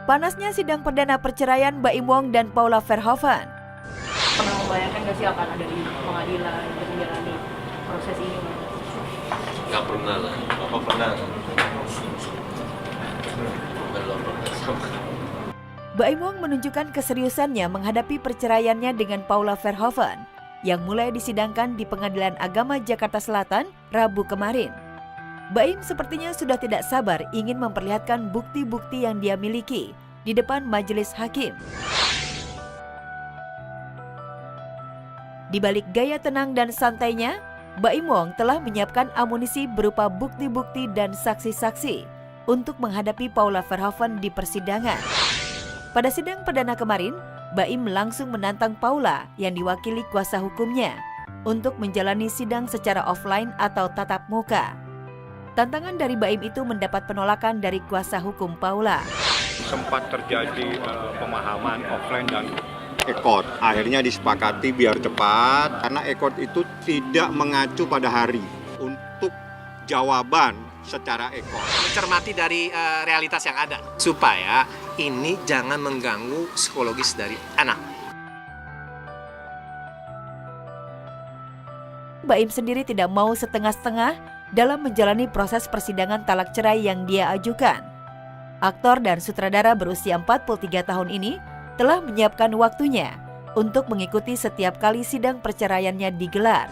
Panasnya sidang perdana perceraian Baim Wong dan Paula Verhoeven. Pernah membayangkan nggak sih akan ada di pengadilan untuk menjalani proses ini? Nggak pernah lah. Apa pernah? Belum pernah sama. Baim Wong menunjukkan keseriusannya menghadapi perceraiannya dengan Paula Verhoeven yang mulai disidangkan di Pengadilan Agama Jakarta Selatan Rabu kemarin. Baim sepertinya sudah tidak sabar ingin memperlihatkan bukti-bukti yang dia miliki di depan majelis hakim. Di balik gaya tenang dan santainya, Baim Wong telah menyiapkan amunisi berupa bukti-bukti dan saksi-saksi untuk menghadapi Paula Verhoeven di persidangan. Pada sidang perdana kemarin, Baim langsung menantang Paula yang diwakili kuasa hukumnya untuk menjalani sidang secara offline atau tatap muka. Tantangan dari Baim itu mendapat penolakan dari kuasa hukum Paula. Sempat terjadi pemahaman offline dan ekot. Akhirnya disepakati biar cepat karena ekot itu tidak mengacu pada hari untuk jawaban secara ekot. Mencermati dari realitas yang ada supaya ini jangan mengganggu psikologis dari anak. Baim sendiri tidak mau setengah-setengah dalam menjalani proses persidangan talak cerai yang dia ajukan. Aktor dan sutradara berusia 43 tahun ini telah menyiapkan waktunya untuk mengikuti setiap kali sidang perceraiannya digelar.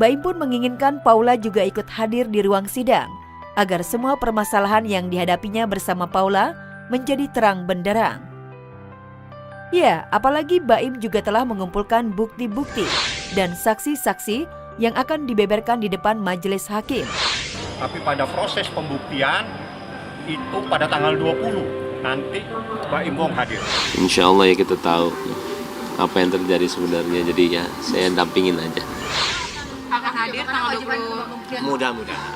Baim pun menginginkan Paula juga ikut hadir di ruang sidang agar semua permasalahan yang dihadapinya bersama Paula menjadi terang benderang. Ya, apalagi Baim juga telah mengumpulkan bukti-bukti dan saksi-saksi yang akan dibeberkan di depan majelis hakim. Tapi pada proses pembuktian itu pada tanggal 20 nanti Baim Wong hadir. Insya Allah ya kita tahu apa yang terjadi sebenarnya. Jadi ya saya dampingin aja. Akan hadir tanggal 20. Mudah-mudahan.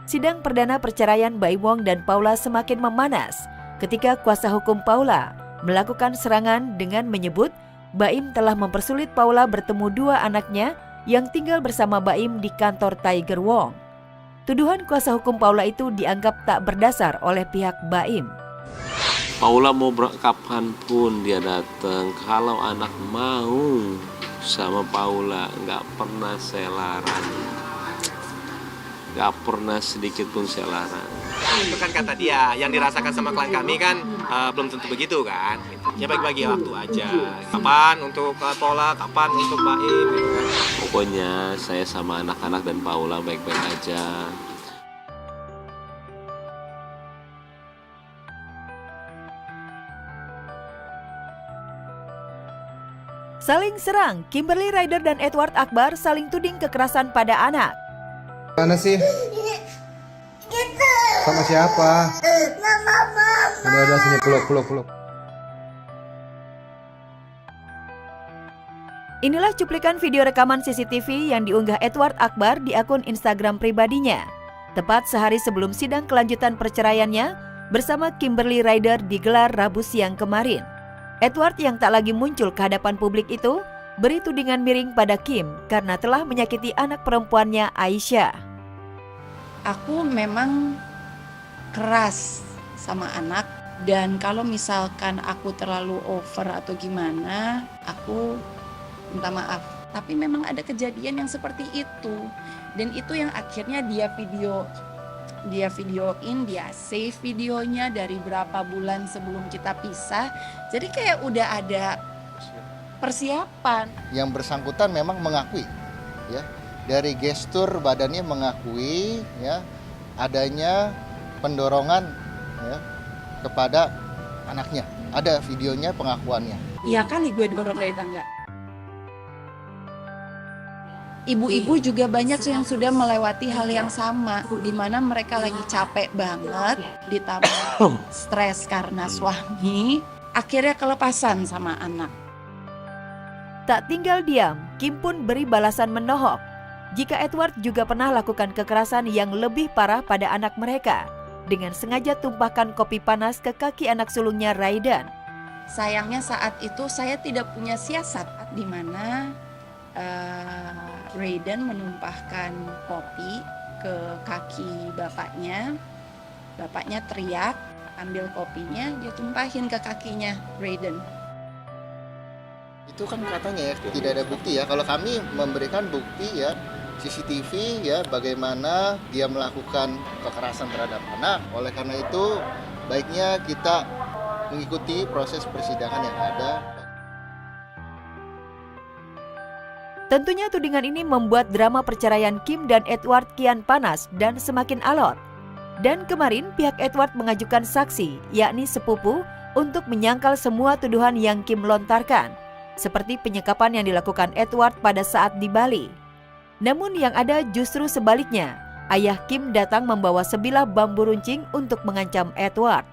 Sidang perdana perceraian Baim Wong dan Paula semakin memanas ketika kuasa hukum Paula melakukan serangan dengan menyebut Baim telah mempersulit Paula bertemu dua anaknya yang tinggal bersama Baim di kantor Tiger Wong. Tuduhan kuasa hukum Paula itu dianggap tak berdasar oleh pihak Baim. Paula mau kapanpun dia datang, kalau anak mau sama Paula, nggak pernah saya larang, nggak pernah sedikit pun saya larang. Itu kan kata dia, yang dirasakan sama klien kami kan belum tentu begitu kan. Ya bagi-bagi waktu aja. Kapan untuk Paula, kapan untuk Baim gitu kan. Pokoknya saya sama anak-anak dan Paula baik-baik aja. Saling serang, Kimberly Ryder dan Edward Akbar saling tuding kekerasan pada anak. Mana sih? Sama siapa? Udah sini peluk. Inilah cuplikan video rekaman CCTV yang diunggah Edward Akbar di akun Instagram pribadinya. Tepat sehari sebelum sidang kelanjutan perceraiannya bersama Kimberly Ryder digelar Rabu siang kemarin. Edward yang tak lagi muncul ke hadapan publik itu beri tudingan miring pada Kim karena telah menyakiti anak perempuannya Aisyah. Aku memang keras sama anak, dan kalau misalkan aku terlalu over atau gimana, aku minta maaf. Tapi memang ada kejadian yang seperti itu, dan itu yang akhirnya dia videoin, dia save videonya dari berapa bulan sebelum kita pisah. Jadi kayak udah ada persiapan. Yang bersangkutan memang mengakui, ya, dari gestur badannya mengakui, ya, adanya pendorongan, ya, kepada anaknya. Ada videonya pengakuannya. Iya kali gue dorong dari tangga. Ibu-ibu juga banyak yang sudah melewati hal yang sama, di mana mereka lagi capek banget, ditambah stres karena suami, akhirnya kelepasan sama anak. Tak tinggal diam, Kim pun beri balasan menohok jika Edward juga pernah lakukan kekerasan yang lebih parah pada anak mereka dengan sengaja tumpahkan kopi panas ke kaki anak sulungnya Raidan. Sayangnya saat itu saya tidak punya siasat, di mana Raidan menumpahkan kopi ke kaki bapaknya. Bapaknya teriak, ambil kopinya, dia tumpahin ke kakinya Raiden. Itu kan katanya ya tidak ada bukti ya. Kalau kami memberikan bukti ya CCTV ya bagaimana dia melakukan kekerasan terhadap anak. Oleh karena itu baiknya kita mengikuti proses persidangan yang ada. Tentunya tudingan ini membuat drama perceraian Kim dan Edward kian panas dan semakin alot. Dan kemarin pihak Edward mengajukan saksi, yakni sepupu, untuk menyangkal semua tuduhan yang Kim lontarkan, seperti penyekapan yang dilakukan Edward pada saat di Bali. Namun yang ada justru sebaliknya, ayah Kim datang membawa sebilah bambu runcing untuk mengancam Edward.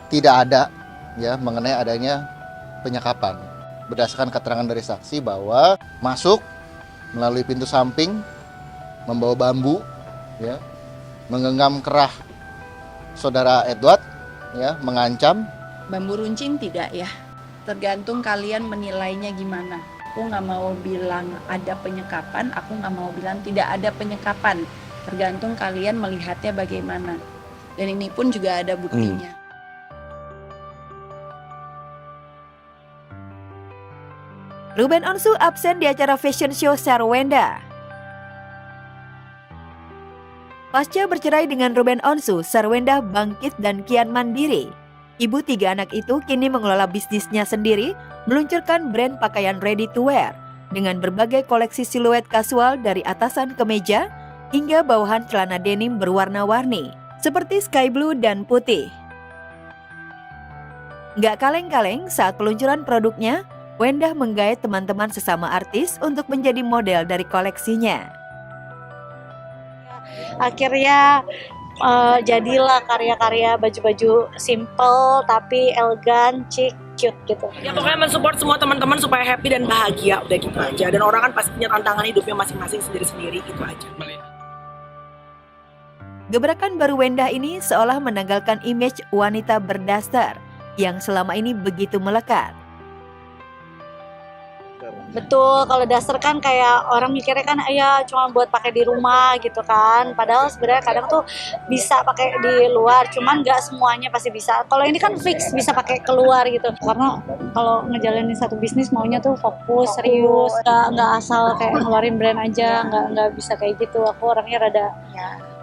Tidak ada ya mengenai adanya penyekapan. Berdasarkan keterangan dari saksi bahwa masuk melalui pintu samping, membawa bambu, ya, menggenggam kerah saudara Edward, ya, mengancam. Bambu runcing tidak ya, tergantung kalian menilainya gimana. Aku nggak mau bilang ada penyekapan, aku nggak mau bilang tidak ada penyekapan. Tergantung kalian melihatnya bagaimana. Dan ini pun juga ada buktinya. Ruben Onsu absen di acara fashion show Sarwenda. Pasca bercerai dengan Ruben Onsu, Sarwenda bangkit dan kian mandiri. Ibu 3 anak itu kini mengelola bisnisnya sendiri, meluncurkan brand pakaian ready to wear dengan berbagai koleksi siluet kasual dari atasan kemeja hingga bawahan celana denim berwarna-warni seperti sky blue dan putih. Nggak kaleng-kaleng saat peluncuran produknya, Wendah menggait teman-teman sesama artis untuk menjadi model dari koleksinya. Akhirnya jadilah karya-karya baju-baju simple tapi elegan, chic, cute gitu. Ya pokoknya mensupport semua teman-teman supaya happy dan bahagia, udah gitu aja. Dan orang kan pasti punya tantangan hidupnya masing-masing sendiri-sendiri, gitu aja. Gebrakan baru Wendah ini seolah menanggalkan image wanita berdaster yang selama ini begitu melekat. Betul, kalau daster kan kayak orang mikirnya kan ya cuma buat pakai di rumah gitu kan. Padahal sebenarnya kadang tuh bisa pakai di luar, cuman nggak semuanya pasti bisa. Kalau ini kan fix bisa pakai keluar gitu. Karena kalau ngejalanin satu bisnis maunya tuh fokus, serius, nggak asal kayak ngeluarin brand aja, nggak bisa kayak gitu. Aku orangnya rada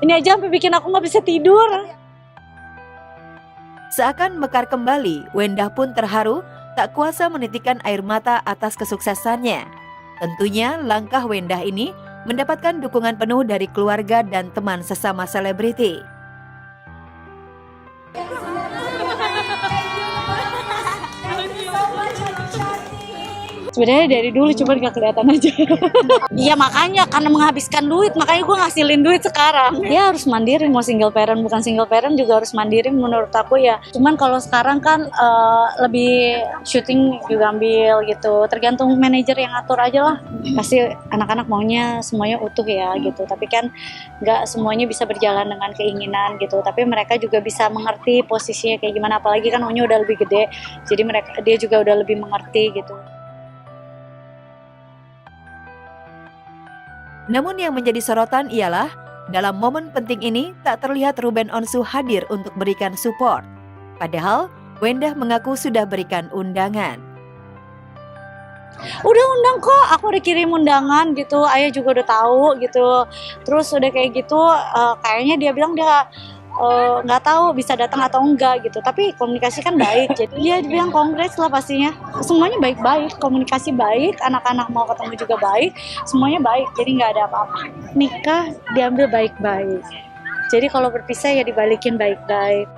ini aja sampai bikin aku nggak bisa tidur. Seakan mekar kembali, Wendah pun terharu tak kuasa menitikkan air mata atas kesuksesannya. Tentunya langkah Wendah ini mendapatkan dukungan penuh dari keluarga dan teman sesama selebriti. Sebenarnya dari dulu cuma nggak kelihatan aja. Iya makanya karena menghabiskan duit, makanya gue ngasilin duit sekarang. Ya harus mandiri, mau single parent bukan single parent juga harus mandiri menurut aku ya. Cuman kalau sekarang kan lebih syuting juga ambil gitu. Tergantung manajer yang atur aja lah. Pasti anak-anak maunya semuanya utuh ya gitu. Tapi kan nggak semuanya bisa berjalan dengan keinginan gitu. Tapi mereka juga bisa mengerti posisinya kayak gimana. Apalagi kan maunya udah lebih gede. Jadi dia juga udah lebih mengerti gitu. Namun yang menjadi sorotan ialah dalam momen penting ini tak terlihat Ruben Onsu hadir untuk berikan support. Padahal Wendah mengaku sudah berikan undangan. Udah undang kok, aku udah kirim undangan gitu, ayah juga udah tahu gitu. Terus udah kayak gitu, kayaknya dia bilang dia nggak tahu bisa datang atau enggak gitu, tapi komunikasi kan baik, jadi dia bilang kongres lah pastinya. Semuanya baik-baik, komunikasi baik, anak-anak mau ketemu juga baik, semuanya baik, jadi nggak ada apa-apa. Nikah diambil baik-baik, jadi kalau berpisah ya dibalikin baik-baik.